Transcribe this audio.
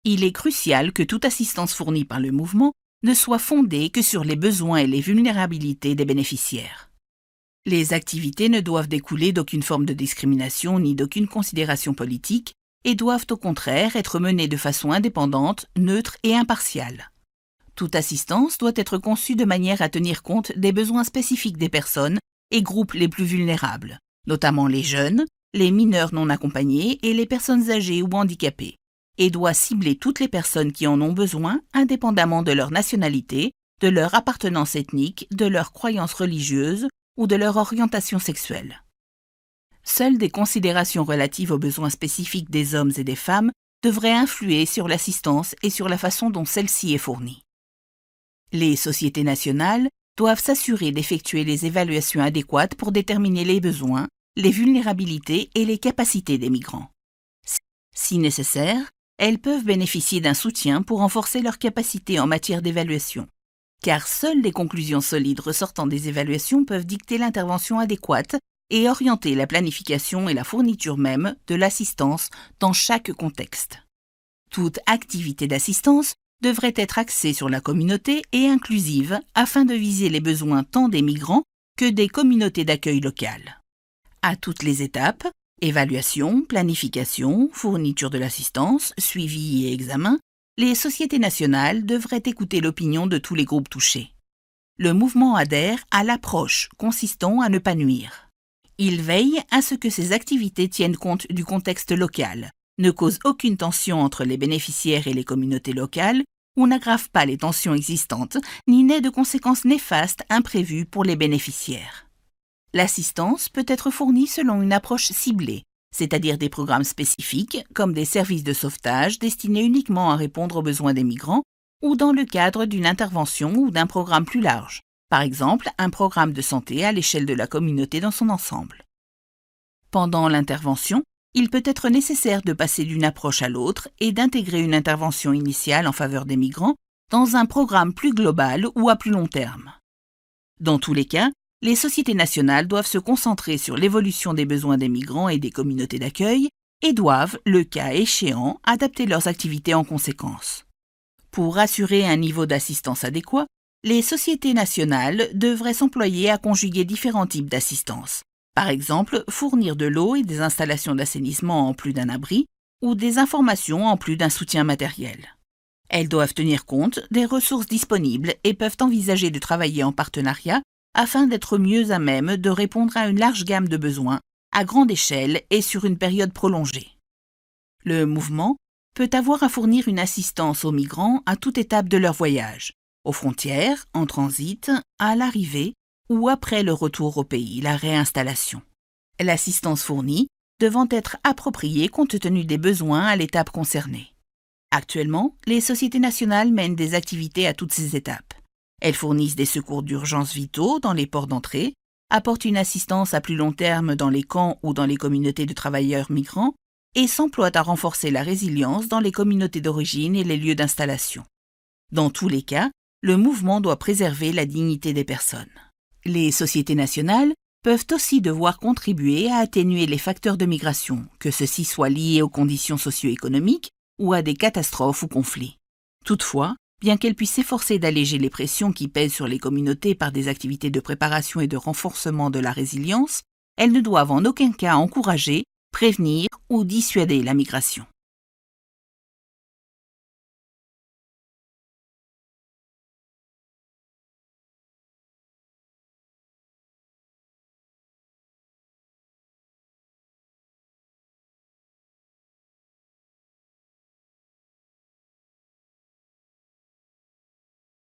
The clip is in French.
Il est crucial que toute assistance fournie par le mouvement ne soit fondée que sur les besoins et les vulnérabilités des bénéficiaires. Les activités ne doivent découler d'aucune forme de discrimination ni d'aucune considération politique et doivent au contraire être menées de façon indépendante, neutre et impartiale. Toute assistance doit être conçue de manière à tenir compte des besoins spécifiques des personnes et groupes les plus vulnérables, notamment les jeunes, les mineurs non accompagnés et les personnes âgées ou handicapées, et doit cibler toutes les personnes qui en ont besoin indépendamment de leur nationalité, de leur appartenance ethnique, de leur croyance religieuse ou de leur orientation sexuelle. Seules des considérations relatives aux besoins spécifiques des hommes et des femmes devraient influer sur l'assistance et sur la façon dont celle-ci est fournie. Les sociétés nationales doivent s'assurer d'effectuer les évaluations adéquates pour déterminer les besoins, les vulnérabilités et les capacités des migrants. Si nécessaire, elles peuvent bénéficier d'un soutien pour renforcer leurs capacités en matière d'évaluation, car seules les conclusions solides ressortant des évaluations peuvent dicter l'intervention adéquate et orienter la planification et la fourniture même de l'assistance dans chaque contexte. Toute activité d'assistance devrait être axée sur la communauté et inclusive afin de viser les besoins tant des migrants que des communautés d'accueil locales. À toutes les étapes, évaluation, planification, fourniture de l'assistance, suivi et examen, les sociétés nationales devraient écouter l'opinion de tous les groupes touchés. Le mouvement adhère à l'approche consistant à ne pas nuire. Il veille à ce que ces activités tiennent compte du contexte local, ne causent aucune tension entre les bénéficiaires et les communautés locales, ou n'aggravent pas les tensions existantes, ni n'aient de conséquences néfastes imprévues pour les bénéficiaires. L'assistance peut être fournie selon une approche ciblée, c'est-à-dire des programmes spécifiques, comme des services de sauvetage destinés uniquement à répondre aux besoins des migrants, ou dans le cadre d'une intervention ou d'un programme plus large, par exemple un programme de santé à l'échelle de la communauté dans son ensemble. Pendant l'intervention, il peut être nécessaire de passer d'une approche à l'autre et d'intégrer une intervention initiale en faveur des migrants dans un programme plus global ou à plus long terme. Dans tous les cas, les sociétés nationales doivent se concentrer sur l'évolution des besoins des migrants et des communautés d'accueil et doivent, le cas échéant, adapter leurs activités en conséquence. Pour assurer un niveau d'assistance adéquat, les sociétés nationales devraient s'employer à conjuguer différents types d'assistance. Par exemple, fournir de l'eau et des installations d'assainissement en plus d'un abri ou des informations en plus d'un soutien matériel. Elles doivent tenir compte des ressources disponibles et peuvent envisager de travailler en partenariat afin d'être mieux à même de répondre à une large gamme de besoins, à grande échelle et sur une période prolongée. Le mouvement peut avoir à fournir une assistance aux migrants à toute étape de leur voyage, aux frontières, en transit, à l'arrivée ou après le retour au pays, la réinstallation. L'assistance fournie devant être appropriée compte tenu des besoins à l'étape concernée. Actuellement, les sociétés nationales mènent des activités à toutes ces étapes. Elles fournissent des secours d'urgence vitaux dans les ports d'entrée, apportent une assistance à plus long terme dans les camps ou dans les communautés de travailleurs migrants et s'emploient à renforcer la résilience dans les communautés d'origine et les lieux d'installation. Dans tous les cas, le mouvement doit préserver la dignité des personnes. Les sociétés nationales peuvent aussi devoir contribuer à atténuer les facteurs de migration, que ceux-ci soient liés aux conditions socio-économiques ou à des catastrophes ou conflits. Toutefois, bien qu'elles puissent s'efforcer d'alléger les pressions qui pèsent sur les communautés par des activités de préparation et de renforcement de la résilience, elles ne doivent en aucun cas encourager, prévenir ou dissuader la migration.